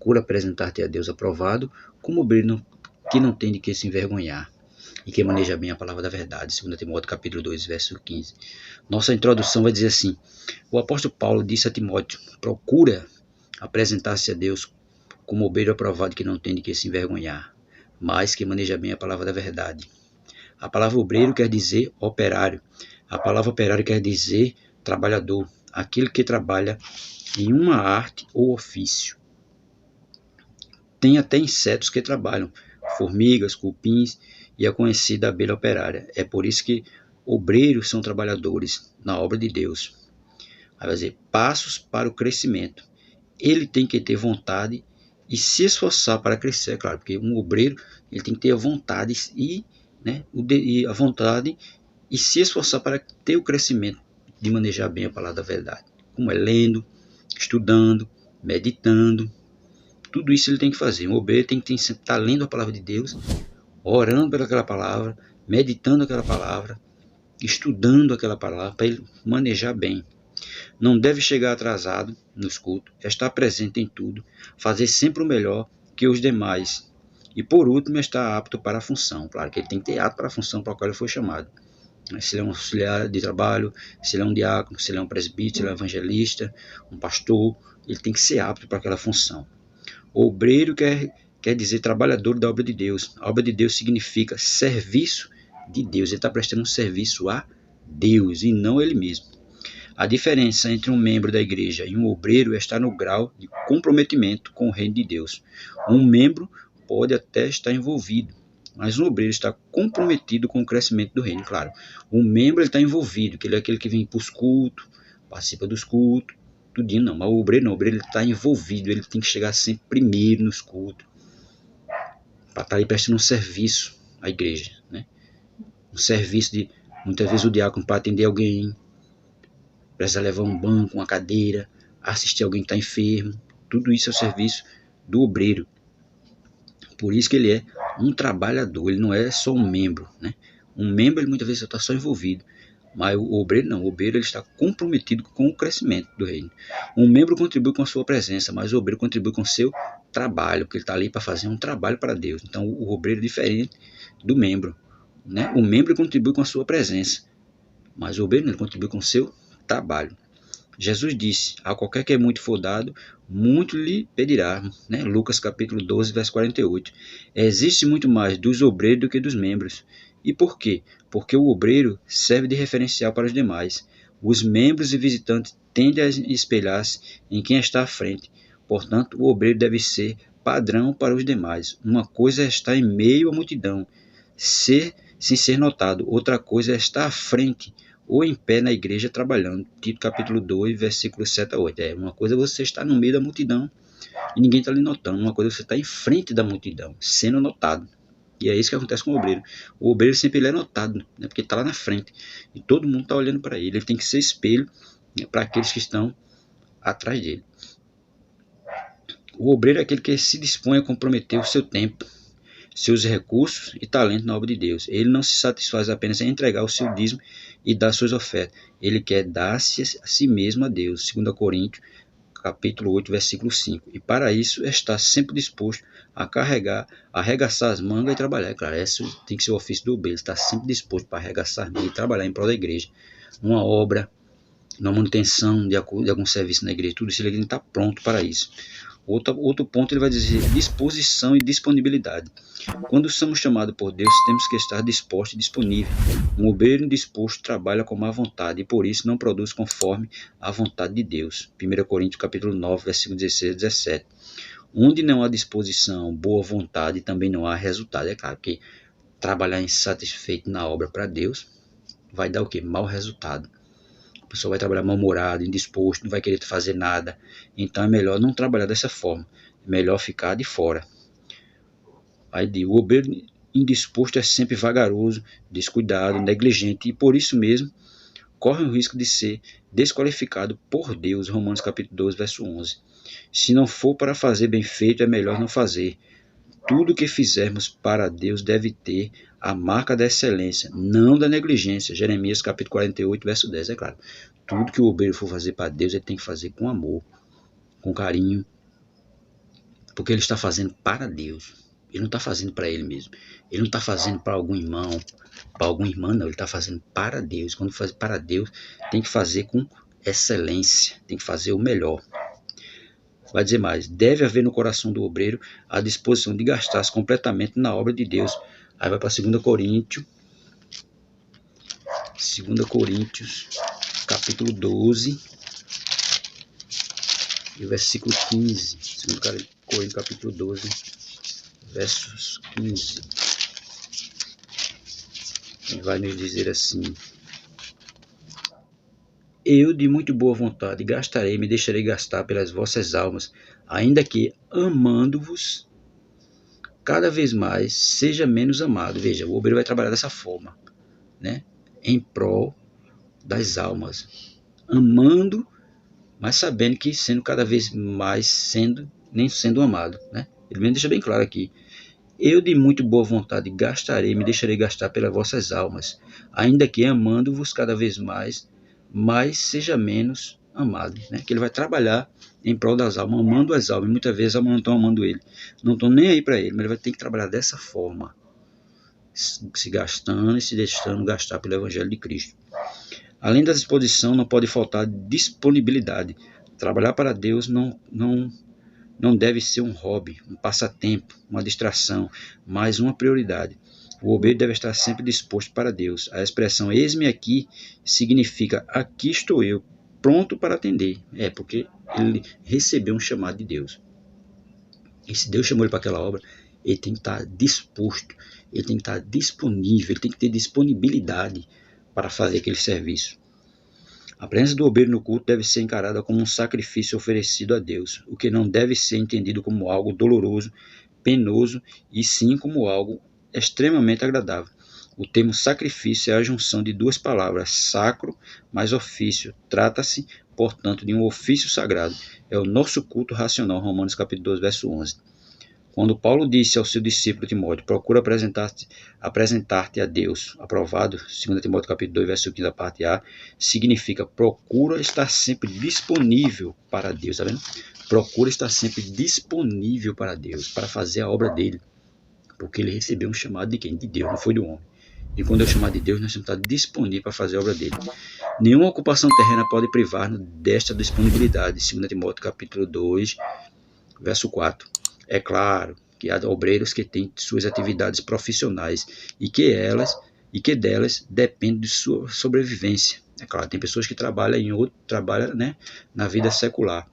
procura apresentar-te a Deus aprovado, como obreiro que não tem de que se envergonhar, e que maneja bem a palavra da verdade. 2 Timóteo capítulo 2, verso 15. Nossa introdução vai dizer assim: o apóstolo Paulo disse a Timóteo: procura apresentar-se a Deus como obreiro aprovado que não tem de que se envergonhar, mas que maneja bem a palavra da verdade. A palavra obreiro quer dizer operário. A palavra operário quer dizer trabalhador, aquele que trabalha em uma arte ou ofício. Tem até insetos que trabalham, formigas, cupins e a conhecida abelha operária. É por isso que obreiros são trabalhadores na obra de Deus. Aí vai dizer, passos para o crescimento. Ele tem que ter vontade e se esforçar para crescer, é claro, porque um obreiro ele tem que ter a vontade a vontade e se esforçar para ter o crescimento de manejar bem a palavra da verdade. Como é lendo, estudando, meditando, tudo isso ele tem que fazer. Um obreiro tem que estar lendo a palavra de Deus, orando pelaquela palavra, meditando aquela palavra, estudando aquela palavra para ele manejar bem. Não deve chegar atrasado nos cultos, estar presente em tudo, fazer sempre o melhor que os demais. E por último, estar apto para a função. Claro que ele tem que ter apto para a função para a qual ele foi chamado. Se ele é um auxiliar de trabalho, se ele é um diácono, se ele é um presbítero, se ele é um evangelista, um pastor, ele tem que ser apto para aquela função. O obreiro quer dizer trabalhador da obra de Deus. A obra de Deus significa serviço de Deus. Ele está prestando um serviço a Deus e não ele mesmo. A diferença entre um membro da igreja e um obreiro está no grau de comprometimento com o reino de Deus. Um membro pode até estar envolvido, mas um obreiro está comprometido com o crescimento do reino. Claro, o membro está envolvido, que ele é aquele que vem para os cultos, participa dos cultos, tudinho não. Mas o obreiro não, o obreiro está envolvido, ele tem que chegar sempre primeiro nos cultos, para estar ali prestando um serviço à igreja, né? Um serviço de, muitas vezes o diácono para atender alguém, precisa levar um banco, uma cadeira, assistir alguém que está enfermo. Tudo isso é o serviço do obreiro. Por isso que ele é um trabalhador, ele não é só um membro, né? Um membro, ele muitas vezes está só envolvido, mas o obreiro não. O obreiro ele está comprometido com o crescimento do reino. Um membro contribui com a sua presença, mas o obreiro contribui com o seu trabalho, porque ele está ali para fazer um trabalho para Deus. Então o obreiro é diferente do membro, né? O membro contribui com a sua presença, mas o obreiro não, ele contribui com o seu trabalho. Jesus disse: a qualquer que muito for dado, muito lhe pedirá, né? Lucas capítulo 12, verso 48. Existe muito mais dos obreiros do que dos membros. E por quê? Porque o obreiro serve de referencial para os demais. Os membros e visitantes tendem a espelhar-se em quem está à frente. Portanto, o obreiro deve ser padrão para os demais. Uma coisa é estar em meio à multidão, sem ser notado. Outra coisa é estar à frente ou em pé na igreja trabalhando. Tito capítulo 2, versículos 7 a 8. Uma coisa é você estar no meio da multidão e ninguém está ali notando. Uma coisa é você estar em frente da multidão, sendo notado. E é isso que acontece com o obreiro. O obreiro sempre ele é notado, né? Porque está lá na frente e todo mundo está olhando para ele. Ele tem que ser espelho, né, para aqueles que estão atrás dele. O obreiro é aquele que se dispõe a comprometer o seu tempo, seus recursos e talento na obra de Deus. Ele não se satisfaz apenas em entregar o seu dízimo e dar suas ofertas. Ele quer dar-se a si mesmo a Deus. 2 Coríntios, capítulo 8, versículo 5. E para isso está sempre disposto a arregaçar as mangas e trabalhar. Claro, esse tem que ser o ofício do obreiro. Está sempre disposto para arregaçar as mangas e trabalhar em prol da igreja. Numa obra, na manutenção de algum serviço na igreja. Tudo isso ele tem que estar pronto para isso. Outro ponto ele vai dizer disposição e disponibilidade. Quando somos chamados por Deus, temos que estar dispostos e disponíveis. Um obreiro indisposto trabalha com má vontade e por isso não produz conforme a vontade de Deus. 1 Coríntios capítulo 9, versículo 16 e 17. Onde não há disposição, boa vontade, também não há resultado. É claro que trabalhar insatisfeito na obra para Deus vai dar o quê? Mau resultado. A pessoa vai trabalhar mal-humorado, indisposto, não vai querer fazer nada. Então é melhor não trabalhar dessa forma. É melhor ficar de fora. Aí o obreiro indisposto é sempre vagaroso, descuidado, negligente e por isso mesmo corre o risco de ser desqualificado por Deus. Romanos capítulo 12, verso 11. Se não for para fazer bem feito, é melhor não fazer. Tudo que fizermos para Deus deve ter a marca da excelência, não da negligência. Jeremias capítulo 48, verso 10. É claro, tudo que o obreiro for fazer para Deus, ele tem que fazer com amor, com carinho, porque ele está fazendo para Deus. Ele não está fazendo para ele mesmo. Ele não está fazendo para algum irmão, para alguma irmã, não. Ele está fazendo para Deus. Quando faz para Deus, tem que fazer com excelência, tem que fazer o melhor. Vai dizer mais, deve haver no coração do obreiro a disposição de gastar-se completamente na obra de Deus. Aí vai para 2 Coríntios, capítulo 12, e o versículo 15. 2 Coríntios, capítulo 12, versos 15. E vai nos dizer assim: eu de muito boa vontade gastarei, me deixarei gastar pelas vossas almas, ainda que, amando-vos cada vez mais, seja menos amado. Veja, o obreiro vai trabalhar dessa forma, né? Em prol das almas, amando, mas sabendo que sendo cada vez mais nem sendo amado, né? Ele mesmo deixa bem claro aqui: eu de muito boa vontade gastarei, me deixarei gastar pelas vossas almas, ainda que amando-vos cada vez mais, mas seja menos amado, né? Que ele vai trabalhar em prol das almas, amando as almas. E muitas vezes as almas não estão amando ele, não estão nem aí para ele, mas ele vai ter que trabalhar dessa forma, se gastando e se deixando gastar pelo Evangelho de Cristo. Além da disposição, não pode faltar disponibilidade. Trabalhar para Deus não deve ser um hobby, um passatempo, uma distração, mas uma prioridade. O obreiro deve estar sempre disposto para Deus. A expressão eis-me aqui significa aqui estou eu, pronto para atender. Porque ele recebeu um chamado de Deus. E se Deus chamou ele para aquela obra, ele tem que estar disposto, ele tem que estar disponível, ele tem que ter disponibilidade para fazer aquele serviço. A presença do obreiro no culto deve ser encarada como um sacrifício oferecido a Deus, o que não deve ser entendido como algo doloroso, penoso, e sim como algo extremamente agradável. O termo sacrifício é a junção de duas palavras, sacro mais ofício. Trata-se, portanto, de um ofício sagrado. É o nosso culto racional, Romanos capítulo 12, verso 11. Quando Paulo disse ao seu discípulo Timóteo, procura apresentar-te a Deus, aprovado, 2 Timóteo capítulo 2, verso 15, a parte A, significa procura estar sempre disponível para Deus, tá vendo? Procura estar sempre disponível para Deus, para fazer a obra dele, porque ele recebeu um chamado de quem? De Deus, não foi do homem. E quando é o chamado de Deus, nós temos que estar disponíveis para fazer a obra dele. Nenhuma ocupação terrena pode privar-nos desta disponibilidade, 2 Timóteo capítulo 2, verso 4. É claro que há obreiros que têm suas atividades profissionais e que delas depende de sua sobrevivência. É claro, tem pessoas que trabalham né, na vida secular.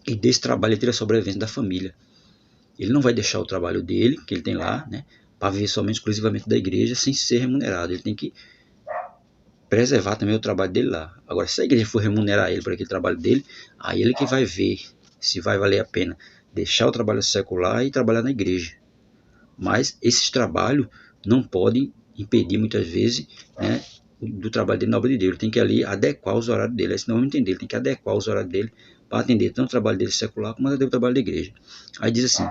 E desse trabalho ele tira a sobrevivência da família. Ele não vai deixar o trabalho dele, que ele tem lá, né, para viver somente exclusivamente da igreja sem ser remunerado. Ele tem que preservar também o trabalho dele lá. Agora, se a igreja for remunerar ele por aquele trabalho dele, aí ele que vai ver se vai valer a pena deixar o trabalho secular e trabalhar na igreja. Mas esses trabalhos não podem impedir muitas vezes, né, do trabalho dele na obra de Deus. Ele tem que ali adequar os horários dele, aí senão não entender. Ele tem que adequar os horários dele para atender tanto o trabalho dele secular como o trabalho da igreja. Aí diz assim: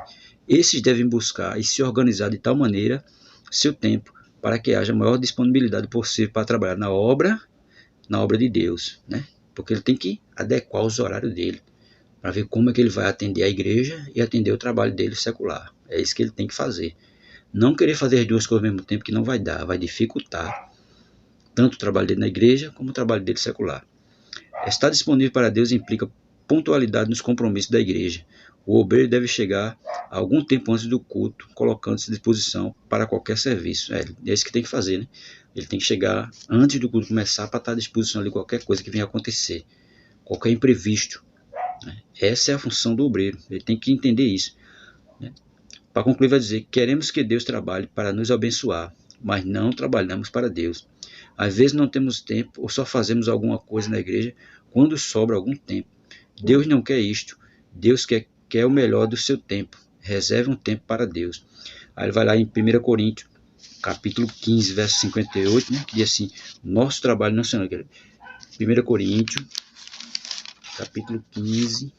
esses devem buscar e se organizar de tal maneira seu tempo para que haja maior disponibilidade possível para trabalhar na obra de Deus, né? Porque ele tem que adequar os horários dele para ver como é que ele vai atender a igreja e atender o trabalho dele secular. É isso que ele tem que fazer. Não querer fazer as duas coisas ao mesmo tempo, que não vai dar, vai dificultar tanto o trabalho dele na igreja como o trabalho dele secular. Estar disponível para Deus implica pontualidade nos compromissos da igreja. O obreiro deve chegar algum tempo antes do culto, colocando-se à disposição para qualquer serviço. É isso que tem que fazer, né? Ele tem que chegar antes do culto começar para estar à disposição de qualquer coisa que venha acontecer, qualquer imprevisto. Essa é a função do obreiro, ele tem que entender isso, né? Para concluir, vai dizer: queremos que Deus trabalhe para nos abençoar, mas não trabalhamos para Deus. Às vezes não temos tempo ou só fazemos alguma coisa na igreja quando sobra algum tempo. Deus não quer isto. Deus quer o melhor do seu tempo. Reserve um tempo para Deus. Aí ele vai lá em 1 Coríntios, capítulo 15, verso 58, né, que diz assim: nosso trabalho não será... 1 Coríntios, capítulo 15...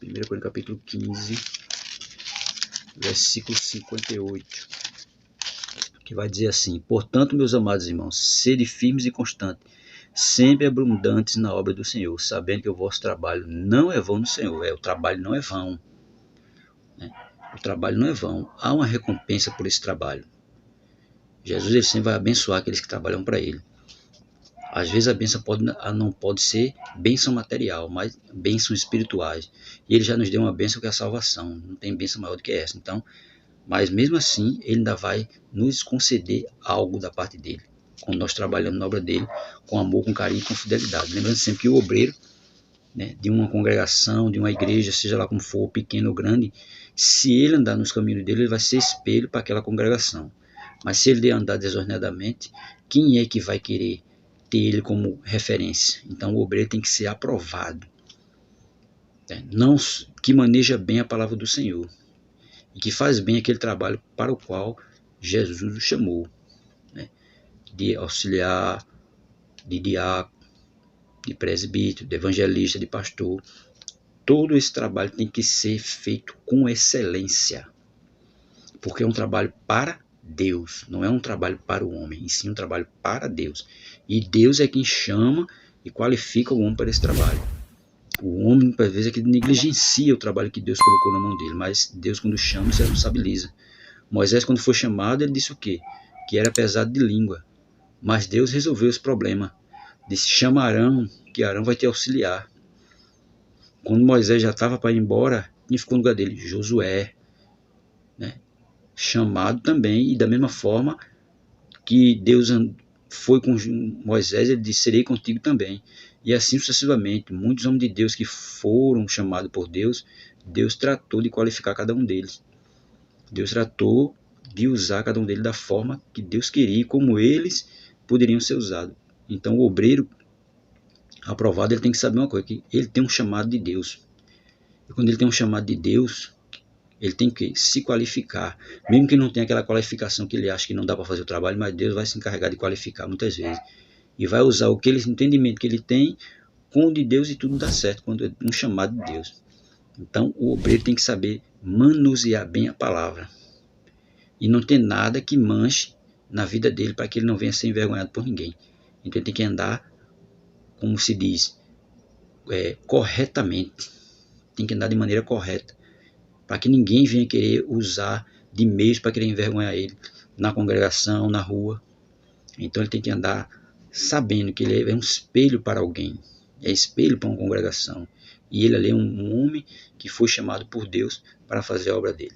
1 Coríntios capítulo 15, versículo 58, que vai dizer assim: portanto, meus amados irmãos, sede firmes e constantes, sempre abundantes na obra do Senhor, sabendo que o vosso trabalho não é vão no Senhor. O trabalho não é vão. Né? O trabalho não é vão. Há uma recompensa por esse trabalho. Jesus ele sempre vai abençoar aqueles que trabalham para Ele. Às vezes a bênção não pode ser bênção material, mas bênção espirituais. E Ele já nos deu uma bênção que é a salvação. Não tem bênção maior do que essa. Então, mas mesmo assim, Ele ainda vai nos conceder algo da parte dEle. Quando nós trabalhamos na obra dEle, com amor, com carinho e com fidelidade. Lembrando sempre que o obreiro, né, de uma congregação, de uma igreja, seja lá como for, pequeno ou grande, se ele andar nos caminhos dele, ele vai ser espelho para aquela congregação. Mas se ele andar desordenadamente, quem é que vai querer ter ele como referência? Então o obreiro tem que ser aprovado, não que maneja bem a palavra do Senhor e que faz bem aquele trabalho para o qual Jesus o chamou, né? De auxiliar, de diácono, de presbítero, de evangelista, de pastor. Todo esse trabalho tem que ser feito com excelência, porque é um trabalho para Deus, não é um trabalho para o homem, e sim um trabalho para Deus. E Deus é quem chama e qualifica o homem para esse trabalho. O homem, às vezes, é que negligencia o trabalho que Deus colocou na mão dele, mas Deus, quando chama, se responsabiliza. Moisés, quando foi chamado, ele disse o quê? Que era pesado de língua. Mas Deus resolveu esse problema. Disse, chama Arão, que Arão vai te auxiliar. Quando Moisés já estava para ir embora, quem ficou no lugar dele? Josué, né? Chamado também, e da mesma forma que Deus foi com Moisés, ele disse, serei contigo também. E assim sucessivamente, muitos homens de Deus que foram chamados por Deus, Deus tratou de qualificar cada um deles. Deus tratou de usar cada um deles da forma que Deus queria e como eles poderiam ser usados. Então o obreiro aprovado, ele tem que saber uma coisa, que ele tem um chamado de Deus. E quando ele tem um chamado de Deus, ele tem que se qualificar, mesmo que não tenha aquela qualificação que ele acha que não dá para fazer o trabalho, mas Deus vai se encarregar de qualificar muitas vezes. E vai usar o entendimento que ele tem com o de Deus e tudo dá certo, quando é um chamado de Deus. Então o obreiro tem que saber manusear bem a palavra. E não ter nada que manche na vida dele para que ele não venha ser envergonhado por ninguém. Então ele tem que andar, como se diz, corretamente. Tem que andar de maneira correta, para que ninguém venha querer usar de meios para querer envergonhar ele na congregação, na rua. Então ele tem que andar sabendo que ele é um espelho para alguém, é espelho para uma congregação. E ele ali é um homem que foi chamado por Deus para fazer a obra dele.